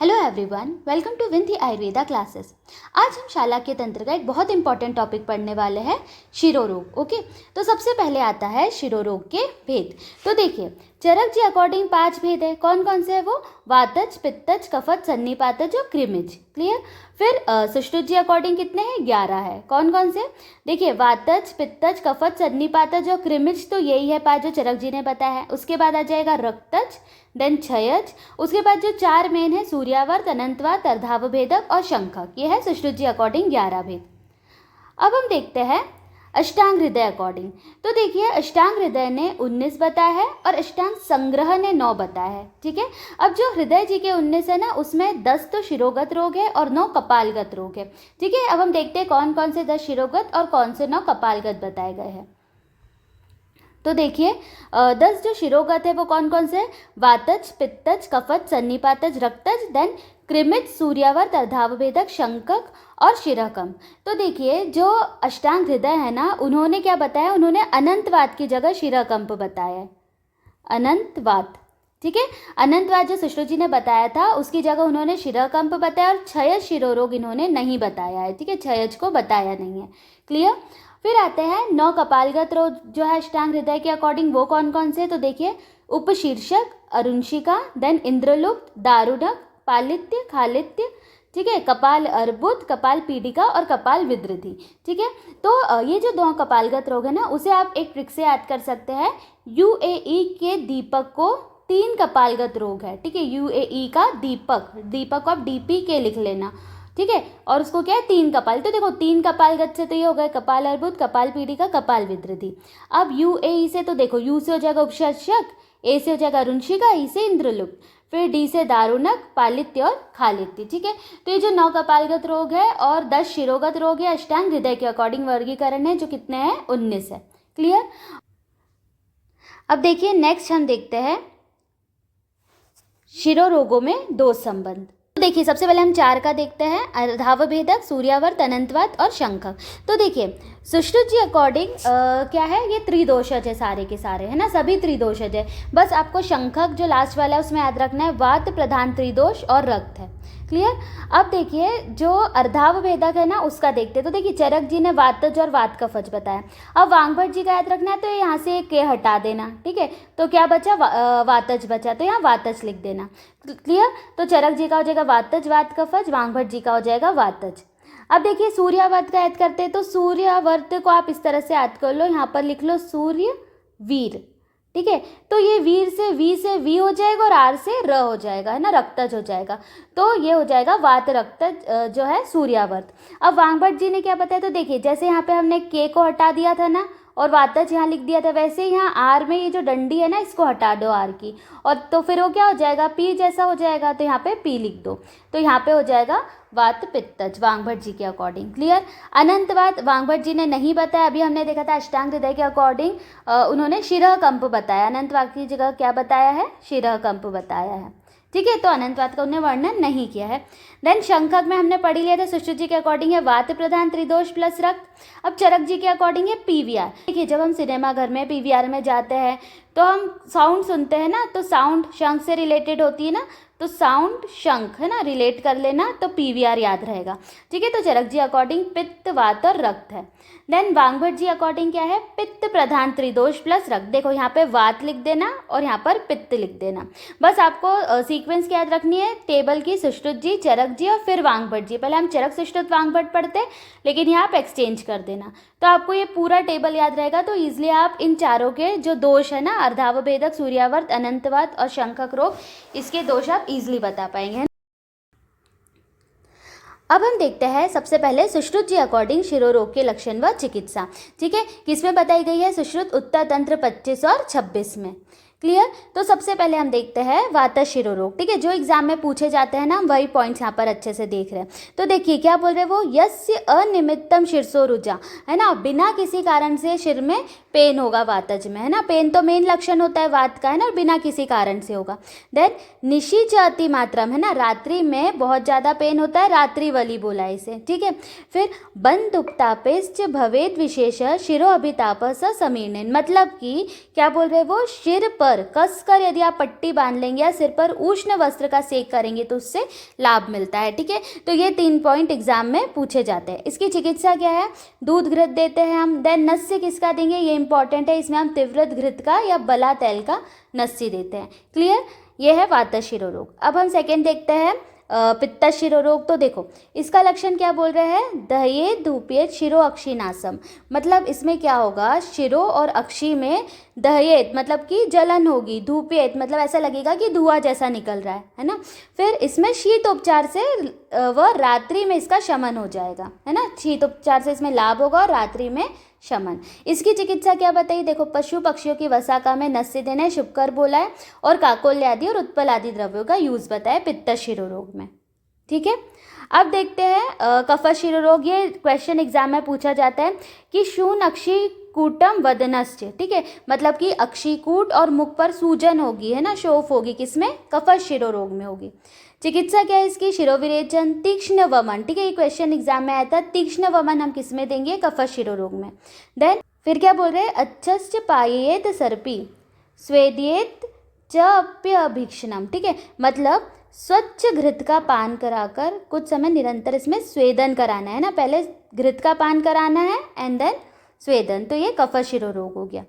Hello everyone, welcome to विंथी Ayurveda classes. आज हम शाला के तंत्र का एक बहुत इंपॉर्टेंट टॉपिक पढ़ने वाले हैं, शिरोरोग। ओके, तो सबसे पहले आता है शिरोरोग के भेद। तो देखिए, चरक जी अकॉर्डिंग 5 भेद है। कौन कौन से है वो? वातज, पित्तज, कफज, सन्निपातज और कृमिज। क्लियर। फिर सुश्रुत जी अकॉर्डिंग कितने हैं? 11 है। कौन कौन से? देखिए, वातज, पित्तज, कफज, सन्निपातज और कृमिज, तो यही है 5 जो चरक जी ने बताया है। उसके बाद आ जाएगा रक्तज, देन क्षयज। उसके बाद जो 4 मेन है, सूर्यावर्त, अनंतवात, अर्धावभेदक और शंखक। ये है सुश्रुत जी अकॉर्डिंग 11 भेद। अब हम देखते हैं अष्टांग हृदय अकॉर्डिंग। तो देखिए, अष्टांग हृदय ने 19 बताया है और अष्टांग संग्रह ने 9 बताया है। ठीक है। अब जो हृदय जी के 19 है ना, उसमें 10 तो शिरोगत रोग है और 9 कपालगत रोग है। ठीक है। अब हम देखते हैं कौन कौन से 10 शिरोगत और कौन से 9 कपालगत बताए गए हैं। तो देखिए, 10 जो शिरोगत है वो कौन कौन से? वातज, पित्तज, कफज, सन्निपातज, रक्तज, देन कृमिज, सूर्यावर्त, अर्धावभेदक, शंखक और शिरकम। तो देखिए, जो अष्टांग हृदय है ना, उन्होंने क्या बताया? उन्होंने अनंतवात की जगह शिरकंप बताया है। अनंतवात। ठीक है। अनंतवात जो सुश्रुत जी ने बताया था, उसकी जगह उन्होंने शिरकंप बताया और क्षयज शिरोरोग इन्होंने नहीं बताया है। ठीक है, क्षयज को बताया नहीं है। क्लियर। फिर आते हैं 9 कपालगत रोग जो है अष्टांग हृदय के अकॉर्डिंग, वो कौन कौन से? तो देखिए, उपशीर्षक, अरुणशिका, देन इंद्रलुप्त, दारुणक, पालित्य, खालित्य, ठीक है, कपाल अर्बुद, कपाल पीडिका और कपाल विद्रधि। ठीक है। तो ये जो 9 कपालगत रोग है ना, उसे आप एक ट्रिक से याद कर सकते हैं। यूएई के दीपक को 3 कपालगत रोग है। ठीक है, यूएई का दीपक, दीपक को आप डीपी के लिख लेना। ठीक है। और उसको क्या है? 3 कपाल। तो देखो, 3 कपालगत से तो ये हो गए कपाल अर्बुद, कपाल पीडिका, कपाल विद्रधि। अब यूएई से तो देखो, यू से हो जाएगा उपशीर्षक, ए से हो जाएगा अरुणशिका, ई से इंद्रलुप्त, फिर डी से दारुणक, पालित्य और खालित्य। ठीक है। तो ये जो 9 कपालगत रोग है और 10 शिरोगत रोग है अष्टांग हृदय के अकॉर्डिंग वर्गीकरण है, जो कितने हैं? 19 है। क्लियर। अब देखिए, नेक्स्ट हम देखते हैं शिरोरोगों में 2 संबंध। तो देखिए, सबसे पहले हम 4 का देखते हैं, अर्धावभेदक, सूर्यावर्त, अनंतवात और शंखक। तो देखिए, सुश्रुत जी अकॉर्डिंग क्या है? ये त्रिदोषज है, सारे के सारे, है ना, सभी त्रिदोषज है। बस आपको शंखक जो लास्ट वाला है उसमें याद रखना है, वात प्रधान त्रिदोष और रक्त है। क्लियर। अब देखिए, जो अर्धावभेदक है ना, उसका देखते हैं। तो देखिए, चरक जी ने वातज और वात कफज बताया। अब वांगभट जी का याद रखना है, तो यहाँ से के हटा देना। ठीक है। तो क्या बचा? वातज बचा, तो यहाँ वातज लिख देना। क्लियर। तो चरक जी का हो जाएगा वातज, वात कफज, वांगभट जी का हो जाएगा वातज। अब देखिए, सूर्यावर्त का याद करते हैं। तो सूर्यावर्त को आप इस तरह से याद कर लो, यहाँ पर लिख लो सूर्य वीर। ठीक है। तो ये वीर से वी हो जाएगा और आर से र हो जाएगा, है ना, रक्तज हो जाएगा। तो ये हो जाएगा वात रक्तज जो है सूर्यावर्त। अब वांगभट जी ने क्या बताया? तो देखिए, जैसे यहाँ पे हमने के को हटा दिया था ना और वातज यहाँ लिख दिया था, वैसे यहाँ आर में ये जो डंडी है ना, इसको हटा दो आर की, और तो फिर वो क्या हो जाएगा? पी जैसा हो जाएगा। तो यहाँ पे पी लिख दो, तो यहाँ पे हो जाएगा वात पित्तज, वांगभट जी के अकॉर्डिंग। क्लियर। अनंतवात वांगभट जी ने नहीं बताया। अभी हमने देखा था अष्टांग हृदय के अकॉर्डिंग उन्होंने शिरकंप बताया। अनंतवात की जगह क्या बताया है? शिरकंप बताया है। ठीक है। तो अनंतवात का उन्हें वर्णन नहीं किया है। देन शंखक में हमने पढ़ी लिया था, सुश्रुत जी के अकॉर्डिंग है वात प्रधान त्रिदोष प्लस रक्त। अब चरक जी के अकॉर्डिंग है पीवीआर। देखिए, जब हम सिनेमा घर में पीवीआर में जाते हैं तो हम साउंड सुनते हैं ना, तो साउंड शंख से रिलेटेड होती है ना, तो साउंड शंख, है ना, रिलेट कर लेना, तो पीवीआर याद रहेगा। ठीक है। तो चरक जी अकॉर्डिंग पित्त, वात और रक्त है। देन वांगभट जी अकॉर्डिंग क्या है? पित्त प्रधान त्रिदोष प्लस रक्त। देखो, यहाँ पे वात लिख देना और यहाँ पर पित्त लिख देना। बस आपको सीक्वेंस क्या याद रखनी है? टेबल की सुश्रुत जी, चरक जी और फिर वांगभट जी। पहले हम चरक, सुश्रुत, वांगभट पढ़ते, लेकिन यहाँ आप एक्सचेंज कर देना, तो आपको ये पूरा टेबल याद रहेगा। तो ईजिली आप इन चारों के जो दोष है ना, अर्धावभेदक, सूर्यावर्त, अनंतवात और शंखक रोग, इसके दोष आप इजीली बता पाएंगे। अब हम देखते हैं सबसे पहले सुश्रुत जी अकॉर्डिंग शिरोरोग के लक्षण व चिकित्सा। ठीक है। किसमें बताई गई है? सुश्रुत उत्तर तंत्र 25 और 26 में। क्लियर। तो सबसे पहले हम देखते हैं वातज शिरोरोग। ठीक है, जो एग्जाम में पूछे जाते हैं ना, हम वही पॉइंट्स यहाँ पर अच्छे से देख रहे हैं। तो देखिए, क्या बोल रहे हैं वो? यस्य अनिमित्तम शिरसोरुजा, है ना, बिना किसी कारण से सिर में पेन होगा वातज में, है ना। पेन तो मेन लक्षण होता है वात का, है ना, और बिना किसी कारण से होगा। देन निशीच अति मात्रम, है ना, रात्रि में बहुत ज़्यादा पेन होता है, रात्रि वली बोला इसे। ठीक है। फिर बंद उपतापेश्च भवेद विशेष शिरो अभिताप स समीर्णन, मतलब कि क्या बोल रहे हैं वो? सिर पर पर कसकर यदि आप पट्टी बांध लेंगे या सिर पर उष्ण वस्त्र का सेक करेंगे तो उससे लाभ मिलता है। ठीक है, तो ये 3 पॉइंट एग्जाम में पूछे जाते हैं। इसकी चिकित्सा क्या है? दूध घृत देते हैं हम। देन नस्य किसका देंगे? ये इंपॉर्टेंट है, इसमें हम तीव्रत घृत का या बला तैल का नस्य देते हैं। क्लियर? ये है वात शिरो रोग। अब हम सेकेंड देखते हैं पित्त शिरो रोग। तो देखो इसका लक्षण क्या बोल रहे हैं? दह्येत धूपेत शिरो अक्षिनासम। मतलब इसमें क्या होगा? शिरो और अक्षी में दह्येत मतलब कि जलन होगी, धूपेत मतलब ऐसा लगेगा कि धुआं जैसा निकल रहा है ना। फिर इसमें शीत उपचार से व रात्रि में इसका शमन हो जाएगा, है ना। शीत उपचार से इसमें लाभ होगा और रात्रि में शमन। इसकी चिकित्सा क्या बताइए? देखो पशु पक्षियों की वसाका में नस्य देना शुभकर बोला है और काकोल्य आदि और उत्पल आदि द्रव्यों का यूज बताया पित्त शिरो रोग में। ठीक है, अब देखते हैं कफ शिरो रोग। ये क्वेश्चन एग्जाम में पूछा जाता है कि शून अक्षी कूटम वदनश्च। ठीक है, मतलब कि अक्षिकूट और मुख पर सूजन होगी, है ना, शोफ होगी, किसमें? कफ शिरो रोग में होगी। चिकित्सा क्या है इसकी? शिरोविरेचन, तीक्ष्ण वमन। ठीक है, ये क्वेश्चन एग्जाम में आया था। तीक्ष्ण वमन हम किस में देंगे? कफ शिरो रोग में। देन फिर क्या बोल रहे हैं? अच्छश्च पायेत सर्पी स्वेदियेत च अप्यभिक्षणम। ठीक है, मतलब स्वच्छ घृत का पान कराकर कुछ समय निरंतर इसमें स्वेदन कराना है ना। पहले घृत का पान कराना है एंड देन स्वेदन। तो ये कफ शिरो रोग हो गया।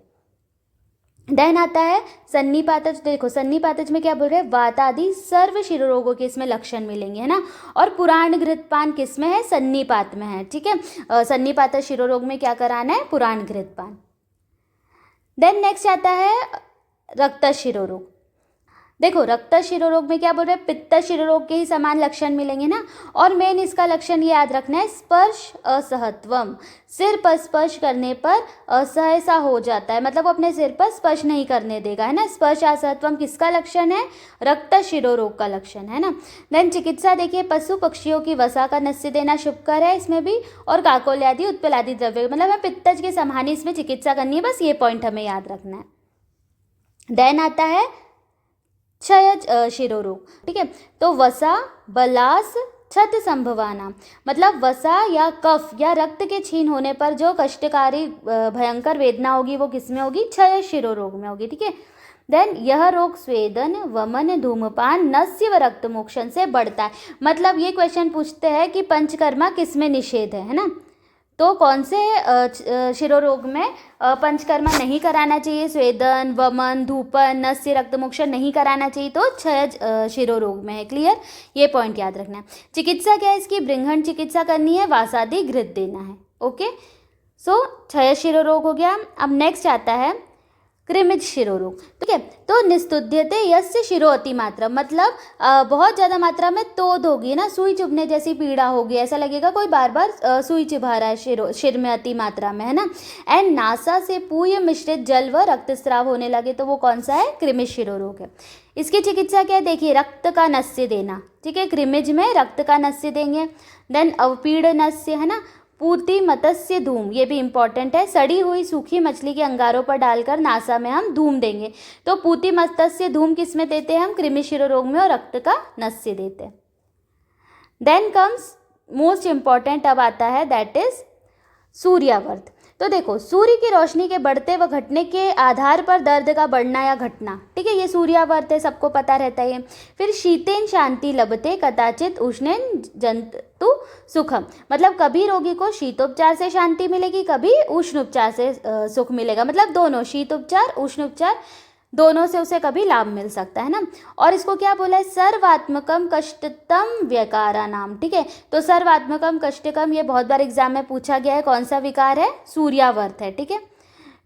देन आता है सन्निपातज। देखो सन्निपातज में क्या बोल रहे हैं? वात आदि सर्व शिरो रोगों के इसमें लक्षण मिलेंगे, है ना। और पुराण घृत पान किस में है? सन्निपात में है। ठीक है, सन्निपात शिरो रोग में क्या कराना है? पुराण घृत पान। देन नेक्स्ट आता है रक्त शिरो रोग। देखो रक्त शिरो रोग में क्या बोल रहे हैं? पित्त शिरो रोग के ही समान लक्षण मिलेंगे ना। और मेन इसका लक्षण ये याद रखना है, स्पर्श असहत्वम। सिर पर स्पर्श करने पर असह्य सा हो जाता है, मतलब वो अपने सिर पर स्पर्श नहीं करने देगा, है ना। स्पर्श असहत्वम किसका लक्षण है? रक्त शिरो रोग का लक्षण है ना। देन चिकित्सा देखिए, पशु पक्षियों की वसा का नस्य देना शुभकर है इसमें भी, और काकोल्य आदि उत्पल आदि द्रव्य, मतलब हमें पित्तज के समान ही इसमें चिकित्सा करनी है, बस ये पॉइंट हमें याद रखना है। देन आता है क्षय शिरो रोग। ठीक है, तो वसा बलास छत संभवाना, मतलब वसा या कफ या रक्त के छीन होने पर जो कष्टकारी भयंकर वेदना होगी वो किस में होगी? क्षय शिरो रोग में होगी। ठीक है, देन यह रोग स्वेदन वमन धूमपान नस्य व रक्त मोक्षण से बढ़ता है। मतलब ये क्वेश्चन पूछते हैं कि पंचकर्मा किस में निषेध है ना। तो कौन से शिरो रोग में पंचकर्मा नहीं कराना चाहिए? स्वेदन वमन धूपन नस्य रक्त मोक्षण नहीं कराना चाहिए, तो क्षय शिरो रोग में है। क्लियर? ये पॉइंट याद रखना है। चिकित्सा क्या है इसकी? बृंघन चिकित्सा करनी है, वासादि घृत देना है। ओके, सो क्षय शिरो रोग हो गया। अब नेक्स्ट आता है कृमिज शिरो रोग। ठीक है, तो निस्तुध्यते यस्य शिरो अति मात्रा, मतलब बहुत ज़्यादा मात्रा में तोद होगी ना, सुई चुभने जैसी पीड़ा होगी, ऐसा लगेगा कोई बार बार सुई चुभा रहा है शिर में अति मात्रा में, है ना। एंड नासा से पूय मिश्रित जल व रक्तस्राव होने लगे, तो वो कौन सा है? कृमिज शिरो रोग है। इसकी चिकित्सा क्या है? देखिए रक्त का नस्य देना। ठीक है, कृमिज में रक्त का नस्य देंगे। देन अवपीड़ नस्य, है ना। पूति मतस्य धूम, ये भी इंपॉर्टेंट है। सड़ी हुई सूखी मछली के अंगारों पर डालकर नासा में हम धूम देंगे। तो पूति मतस्य धूम किस में देते हैं हम? कृमि शिरो रोग में, और रक्त का नस्य देते हैं। देन कम्स मोस्ट इंपॉर्टेंट, अब आता है दैट इज सूर्यावर्त। तो देखो सूर्य की रोशनी के बढ़ते व घटने के आधार पर दर्द का बढ़ना या घटना। ठीक है, ये सूर्यावर्त है, सबको पता रहता है। फिर शीतेन शांति लभते कदाचित उष्णेन जंतु सुखम, मतलब कभी रोगी को शीतोपचार से शांति मिलेगी, कभी उष्ण उपचार से सुख मिलेगा, मतलब दोनों शीत उपचार उष्ण उपचार दोनों से उसे कभी लाभ मिल सकता है ना। और इसको क्या बोला है? सर्वात्मकम कष्टतम व्यकारा नाम। ठीक है, तो सर्वात्मकम कष्टकम ये बहुत बार एग्जाम में पूछा गया है, कौन सा विकार है? सूर्यावर्त है। ठीक है,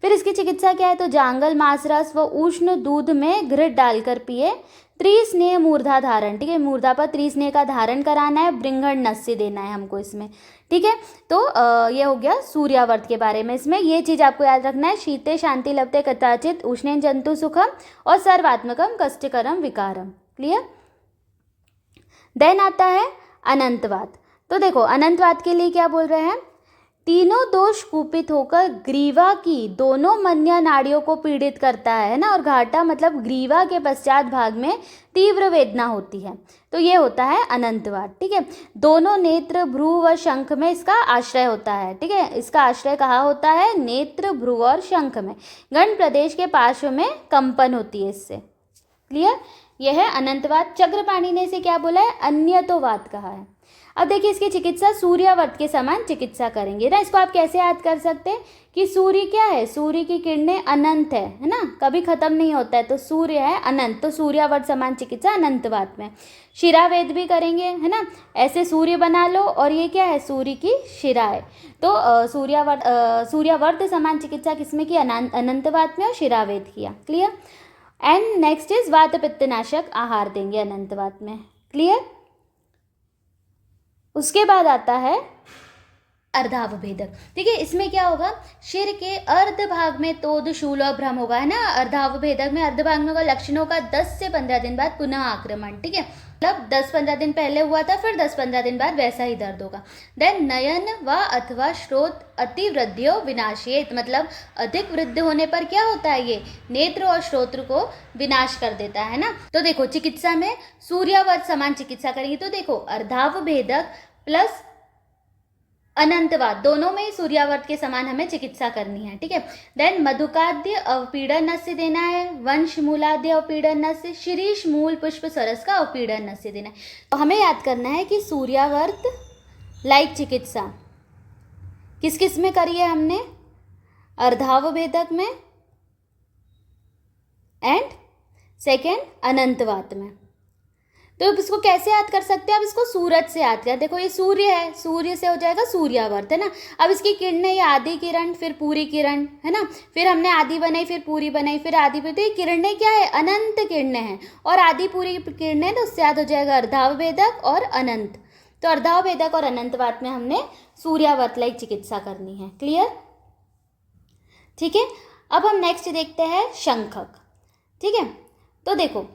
फिर इसकी चिकित्सा क्या है? तो जांगल मांस रस व उष्ण दूध में घृत डालकर पिए। त्रिस्नेह मूर्धा धारण। ठीक है, मूर्धा पर त्रिस्नेह का धारण कराना है, बृंघण नस्य देना है हमको इसमें। ठीक है, तो ये हो गया सूर्यावर्त के बारे में। इसमें ये चीज़ आपको याद रखना है, शीते शांति लभते कदाचित उष्णेन जंतु सुखम और सर्वात्मकम कष्टकरम विकारम। क्लियर? देन आता है अनंतवात। तो देखो अनंतवात के लिए क्या बोल रहे हैं? तीनों दोष कुपित होकर ग्रीवा की दोनों मन्या नाड़ियों को पीड़ित करता है ना, और घाटा मतलब ग्रीवा के पश्चात भाग में तीव्र वेदना होती है, तो ये होता है अनंतवात। ठीक है, दोनों नेत्र, भ्रू व शंख में इसका आश्रय होता है। ठीक है, इसका आश्रय कहाँ होता है? नेत्र, भ्रू और शंख में। गण प्रदेश के पार्श्व में कंपन होती है इससे। क्लियर? यह है अनंतवात। चक्रपाणि ने इसे क्या बोला है? अन्यतोवात कहा है। अब देखिए इसकी चिकित्सा सूर्यावर्त के समान चिकित्सा करेंगे ना। इसको आप कैसे याद कर सकते हैं कि सूर्य क्या है? सूर्य की किरणें अनंत है ना, कभी खत्म नहीं होता है, तो सूर्य है अनंत, तो सूर्यावर्त समान चिकित्सा अनंतवात में। शिरावेद भी करेंगे है ना, ऐसे सूर्य बना लो और ये क्या है? सूर्य की शिरा है, तो सूर्यावर्त समान चिकित्सा किसमें की? अनंतवात में, और शिरावेद किया। क्लियर? एंड नेक्स्ट इज वात पित्तनाशक आहार देंगे अनंतवात में। क्लियर? उसके बाद आता है अर्धावभेदक। ठीक है, इसमें क्या होगा? शिर के अर्ध भाग में तोद, शूल और भ्रम होगा है ना। अर्धावभेदक में अर्ध भाग में होगा लक्षणों का 10 से 15 दिन बाद पुनः आक्रमण। ठीक है, मतलब 10-15 दिन पहले हुआ था, फिर 10-15 दिन बाद वैसा ही दर्द होगा। देन नयन व अथवा श्रोत अति वृद्धियो विनाशेत, मतलब अधिक वृद्ध होने पर क्या होता है? ये नेत्र और श्रोत्र को विनाश कर देता है ना। तो देखो चिकित्सा में सूर्यावर्त समान चिकित्सा करेंगे, तो देखो अर्धावभेदक प्लस अनंतवात दोनों में सूर्यावर्त के समान हमें चिकित्सा करनी है। ठीक है, देन मधुकाद्य अवपीड़न नस्य देना है, वंश मूलाद्य अवपीड़न नस्य, शीरीष मूल पुष्प सरस का अवपीड़न नस्य देना है। तो हमें याद करना है कि सूर्यावर्त लाइक चिकित्सा किस किस में करी है हमने? अर्धावभेदक में एंड सेकेंड अनंतवात में। तो इसको कैसे याद कर सकते हैं? आप इसको सूरज से याद करें। देखो ये सूर्य है, सूर्य से हो जाएगा सूर्यावर्त है ना। अब इसकी किरणें, ये आधी किरण फिर पूरी किरण है ना, फिर हमने आधी बनाई फिर पूरी बनाई फिर आधी पूरी, तो ये किरणें क्या है? अनंत किरणें हैं, और आधी पूरी किरणें, तो उससे याद हो जाएगा अर्धावभेदक और अनंत। तो अर्धावभेदक और अनंतवात में हमने सूर्यावर्त लाइक चिकित्सा करनी है। क्लियर? ठीक है, अब हम नेक्स्ट देखते हैं शंखक। ठीक है, तो देखो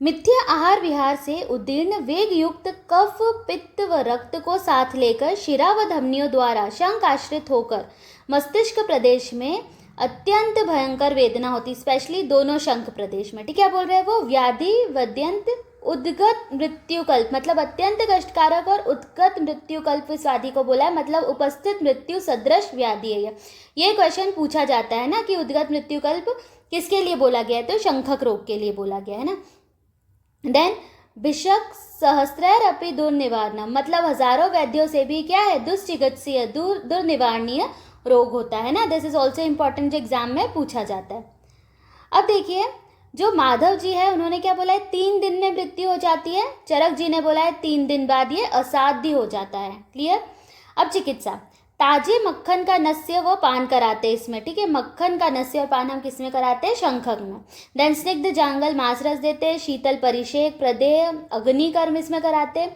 मिथ्या आहार विहार से उदीर्ण वेग युक्त कफ, पित्त व रक्त को साथ लेकर शिरा व धमनियों द्वारा शंख आश्रित होकर मस्तिष्क प्रदेश में अत्यंत भयंकर वेदना होती, स्पेशली दोनों शंख प्रदेश में। ठीक है, बोल रहे हैं वो व्याधि वद्यंत उद्गत मृत्युकल्प, मतलब अत्यंत कष्टकारक और उद्गत मृत्युकल्प इस व्याधि को बोला है, मतलब उपस्थित मृत्यु सदृश व्याधि है ये क्वेश्चन पूछा जाता है ना कि उद्गत मृत्युकल्प किसके लिए बोला गया है? तो शंखक रोग के लिए बोला गया है ना। देन विषक सहस्त्रैरपि दुर्निवारणम, मतलब हजारों वैद्यों से भी क्या है? दुष्चिकित्सीय दुर्निवारणीय रोग होता है ना। दिस इज ऑल्सो इम्पॉर्टेंट, जो एग्जाम में पूछा जाता है। अब देखिए जो माधव जी है उन्होंने क्या बोला है? 3 दिन में मृत्यु हो जाती है। चरक जी ने बोला है 3 दिन बाद ये असाध्य हो जाता है। क्लियर? अब चिकित्सा, ताजे मक्खन का नस्य वो पान कराते हैं इसमें। ठीक है, मक्खन का नस्य और पान हम किस में कराते हैं? शंखक में। देन स्निग्ध जांगल मांस रस देते हैं, शीतल परिषेक प्रदेह अग्निकर्म इसमें कराते हैं।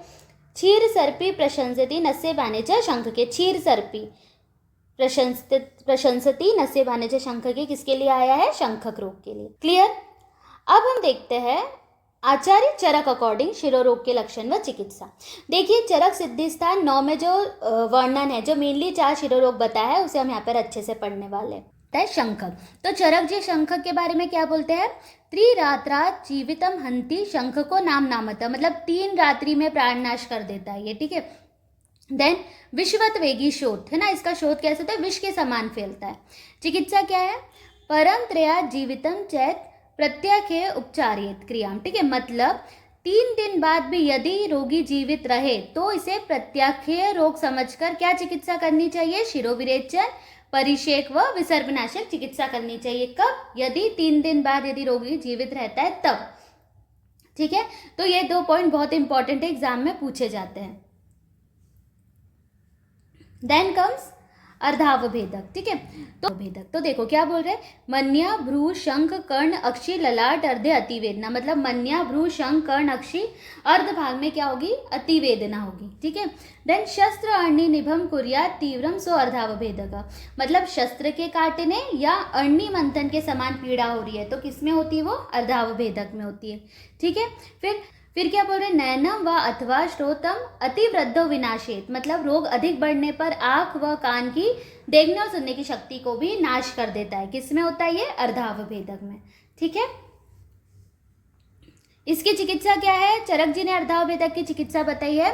क्षीर सर्पी प्रशंसती नस्य बानेच शंख के, क्षीर सर्पी प्रशंसती नस्य बानेच शंख के किसके लिए आया है? शंखक रोग के लिए। क्लियर? अब हम देखते हैं आचार्य चरक अकॉर्डिंग शिरोरोग के लक्षण व चिकित्सा। देखिए चरक सिद्धि स्थान 9 में जो वर्णन है, जो मेनली 4 शिरोरोग बताया है, उसे हम यहाँ पर अच्छे से पढ़ने वाले हैं। शंखक, तो चरक जी शंखक के बारे में क्या बोलते हैं? त्रिरात्रात जीवितम हंति शंख को नाम नामता, मतलब 3 रात्रि में प्राण नाश कर देता है ये। ठीक है, देन विश्वत वेगी शोथ है ना, इसका शोथ कैसे होता है? विष के समान फैलता है। चिकित्सा क्या है? परम त्रया जीवितम चैत प्रत्याख्य उपचारित क्रियाम। ठीक है, मतलब 3 दिन बाद भी यदि रोगी जीवित रहे तो इसे प्रत्याख्य रोग समझकर क्या चिकित्सा करनी चाहिए? शिरोविरेचन, परिषेक व विसर्पनाशक चिकित्सा करनी चाहिए। कब? यदि 3 दिन बाद यदि रोगी जीवित रहता है तब। ठीक है, तो ये 2 पॉइंट बहुत इंपॉर्टेंट है, एग्जाम में पूछे जाते हैं। देन कम्स अर्धावभेदक। ठीक है, तो भेदक, तो देखो क्या बोल रहे हैं? मन्या भ्रू शंख कर्ण अक्षी ललाट अर्धे अतिवेदना, मतलब मन्या भ्रू शंख कर्ण अक्षी अर्ध भाग में क्या होगी? अतिवेदना होगी। ठीक है, देन शस्त्र अरणि निभम कुर्या तीव्रम सो अर्धावभेदक, मतलब शस्त्र के काटने या अरणि मंथन के समान पीड़ा हो रही है तो किस में होती है? वो अर्धावभेदक में होती है। ठीक है, फिर क्या बोल रहे हैं, नयनम व अथवा श्रोतम अतिवृद्धो विनाशेत, मतलब रोग अधिक बढ़ने पर आँख व कान की देखने और सुनने की शक्ति को भी नाश कर देता है। किसमें होता है ये, अर्धावभेदक में। ठीक है, इसकी चिकित्सा क्या है, चरक जी ने अर्धावभेदक की चिकित्सा बताई है।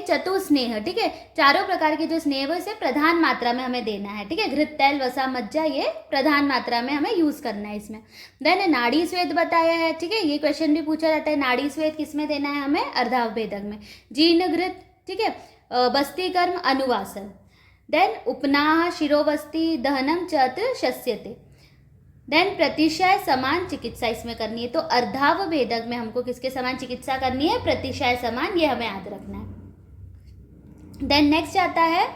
चतुस्नेह, ठीक है, चारों प्रकार के जो स्नेह है इसे प्रधान मात्रा में हमें देना है। ठीक है, घृत, तैल, वसा, मज्जा, ये प्रधान मात्रा में हमें यूज करना है इसमें। देन नाड़ी स्वेद बताया है। ठीक है, ये क्वेश्चन भी पूछा जाता है, नाड़ी स्वेद किसमें देना है हमें, अर्धावभेदक में। जीर्ण घृत, ठीक है, बस्ती कर्म, अनुवासन। देन उपनाह, शिरोवस्ती, दहनम चत्र शस्यते। देन प्रतिशय समान चिकित्सा इसमें करनी है। तो अर्धावभेदक में हमको किसके समान चिकित्सा करनी है, प्रतिशय समान, ये हमें याद रखना है। देन नेक्स्ट आता है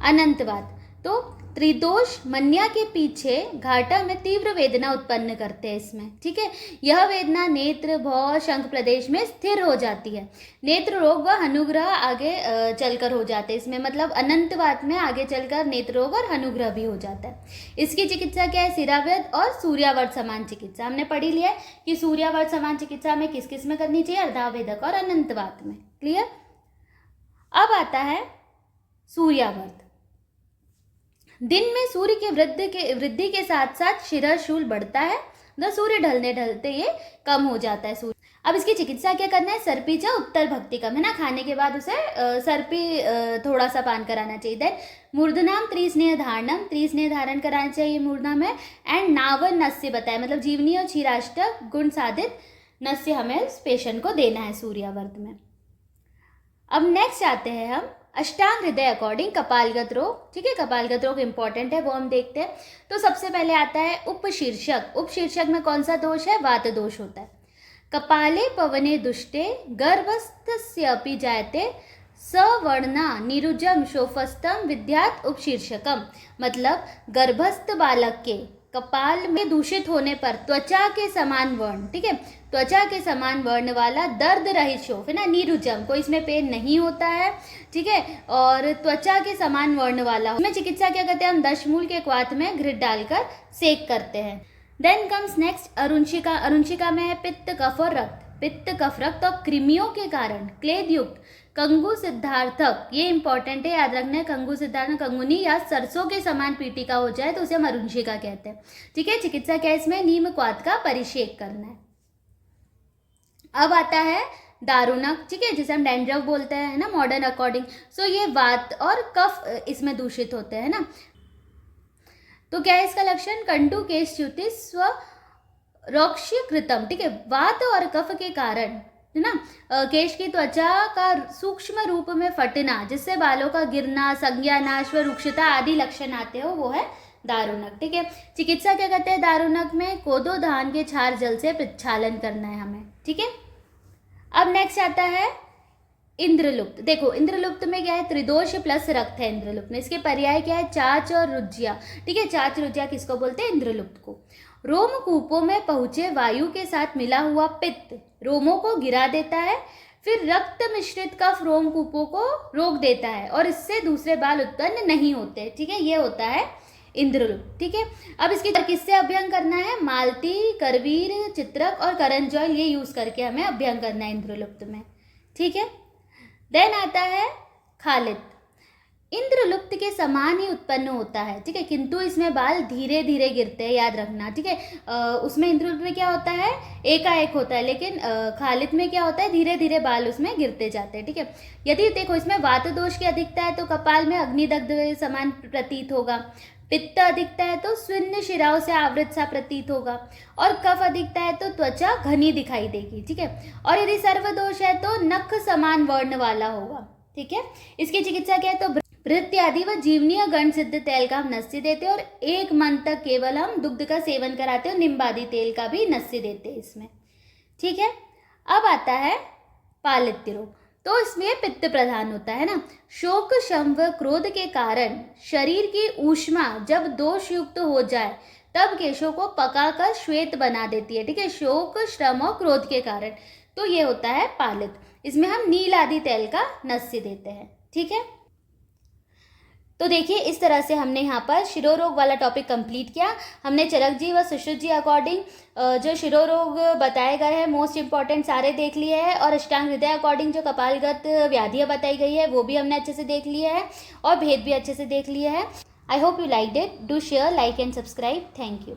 अनंतवाद। तो त्रिदोष मन्या के पीछे घाटा में तीव्र वेदना उत्पन्न करते हैं इसमें। ठीक है, यह वेदना नेत्र, भौ, शंख प्रदेश में स्थिर हो जाती है। नेत्र रोग व हनुग्रह आगे चलकर हो जाते हैं इसमें, मतलब अनंतवात में आगे चलकर नेत्र रोग और हनुग्रह भी हो जाता है। इसकी चिकित्सा क्या है, सिराव्रत और सूर्यावर्त समान चिकित्सा। हमने पढ़ी लिया है कि सूर्यावर्त समान चिकित्सा में किस किस में करनी चाहिए, अर्धावेदक और अनंतवात में। क्लियर। अब आता है सूर्यावर्त। दिन में सूर्य के वृद्धि के साथ साथ शिरः शूल बढ़ता है, तो सूर्य ढलने ढलते ये कम हो जाता है सूर्य। अब इसकी चिकित्सा क्या करना है, सर्पीचा उत्तर भक्तिकम, है ना, खाने के बाद उसे सर्पी थोड़ा सा पान कराना चाहिए। देन मूर्धनाम त्रिस्नेह धारणम, त्रिस्नेह धारण कराना चाहिए मूर्धना में। एंड नावन नस्य बताया, मतलब जीवनी और क्षीराष्टक गुण साधित नस्य हमें उस पेशेंट को देना है सूर्यावर्त में। अब नेक्स्ट आते हैं हम अष्टांग हृदय अकॉर्डिंग कपालगत रोग। ठीक है, कपालगत रोग इंपॉर्टेंट है, वो हम देखते हैं। तो सबसे पहले आता है उपशीर्षक। उपशीर्षक में कौन सा दोष है, वात दोष होता है। कपाले पवने दुष्टे गर्भस्थस्यपि जायते सवर्णा निरुजम शोफस्तम विद्यात उपशीर्षकम, मतलब गर्भस्थ बालक के कपाल में दूषित होने पर त्वचा के समान वर्ण, ठीक है, त्वचा के समान वर्ण वाला दर्द रहित शोफ, है ना, नीरुजम, कोई इसमें पेन नहीं होता है। ठीक है, और त्वचा के समान वर्ण वाला, उसमें चिकित्सा क्या करते हैं हम, दशमूल के क्वाथ में घृत डालकर सेक करते हैं। देन कम्स नेक्स्ट अरुंशिका। अरुंशिका में है पित्त, कफ और रक्त। पित्त, कफ, रक्त और कृमियों के कारण क्लेद युक्त कंगु सिद्धार्थक, ये इंपॉर्टेंट है, याद रखना है। कंगु सिद्धार्थक, कंगुनी या सरसों के समान पीटिका हो जाए तो उसे हम अरुंशिका कहते हैं। ठीक है, चिकित्सा क्या है इसमें, नीम क्वाथ का परिषेक करना है। अब आता है दारुणक, ठीक है, जिसे हम डैंड्रफ बोलते हैं, है ना, मॉडर्न अकॉर्डिंग। सो ये वात और कफ इसमें दूषित होते हैं ना। तो क्या है इसका लक्षण, कंटु केशच्युति स्व रोक्ष्यकृतम, ठीक है, वात और कफ के कारण, है ना, केश की त्वचा का सूक्ष्म रूप में फटना, जिससे बालों का गिरना, संज्ञानाश व रुक्षता आदि लक्षण आते हो, वो है दारुणक। ठीक है, चिकित्सा क्या कहते हैं दारुणक में, कोदो धान के छार जल से प्रक्षालन करना है हमें। ठीक है, अब नेक्स्ट आता है इंद्रलुप्त। देखो इंद्रलुप्त में क्या है, त्रिदोष प्लस रक्त है इंद्रलुप्त में। इसके पर्याय क्या है, चाच और रुज्जिया। ठीक है, चाच रुज्जिया किसको बोलते हैं, इंद्रलुप्त को। रोमकूपों में पहुंचे वायु के साथ मिला हुआ पित्त रोमों को गिरा देता है, फिर रक्त मिश्रित कफ रोमकूपों को रोक देता है और इससे दूसरे बाल उत्पन्न नहीं होते। ठीक है, ये होता है इंद्रलुप्त। ठीक है, अब इसकी किससे अभ्यंग करना है, मालती, करवीर, चित्रक और करंजॉयल, ये यूज करके हमें अभ्यंग करना है इंद्रलुप्त में। ठीक है, देन आता है खालित। इंद्रलुप्त के समान ही उत्पन्न होता है, ठीक है, किंतु इसमें बाल धीरे धीरे गिरते हैं, याद रखना। ठीक है, उसमें इंद्रलुप्त में क्या होता है, एकाएक होता है, लेकिन खालित में क्या होता है, धीरे धीरे बाल उसमें गिरते जाते हैं। ठीक है, यदि देखो इसमें वात दोष की अधिकता है तो कपाल में अग्निदग्ध समान प्रतीत होगा, पित्त अधिकता है तो स्विन्न शिराओं से आवृत सा प्रतीत होगा, और कफ अधिकता है तो त्वचा घनी दिखाई देगी। ठीक है, और यदि सर्वदोष है तो नख समान वर्ण वाला होगा। ठीक है, इसकी चिकित्सा क्या है, तो भृत्य आदि व जीवनीय गण सिद्ध तेल का हम नस्य देते हैं, और 1 मंथ तक केवल हम दुग्ध का सेवन कराते हैं, और निम्ब आदि तेल का भी नस्य देते हैं इसमें। ठीक है, अब आता है पालित्य रोग। तो इसमें पित्त प्रधान होता है ना। शोक, शम व क्रोध के कारण शरीर की ऊष्मा जब दोष युक्त हो जाए तब केशों को पकाकर श्वेत बना देती है। ठीक है, शोक, श्रम और क्रोध के कारण, तो ये होता है पालित। इसमें हम नील आदि तेल का नस्य देते हैं। ठीक है, तो देखिए इस तरह से हमने यहाँ पर शिरोरोग वाला टॉपिक कंप्लीट किया। हमने चरक जी व सुश्रुत जी अकॉर्डिंग जो शिरोरोग बताए गए हैं मोस्ट इंपॉर्टेंट सारे देख लिए हैं, और अष्टांग हृदय अकॉर्डिंग जो कपालगत व्याधियाँ बताई गई है वो भी हमने अच्छे से देख लिया है, और भेद भी अच्छे से देख लिया है। I hope you like it. Do share, like and subscribe. Thank you.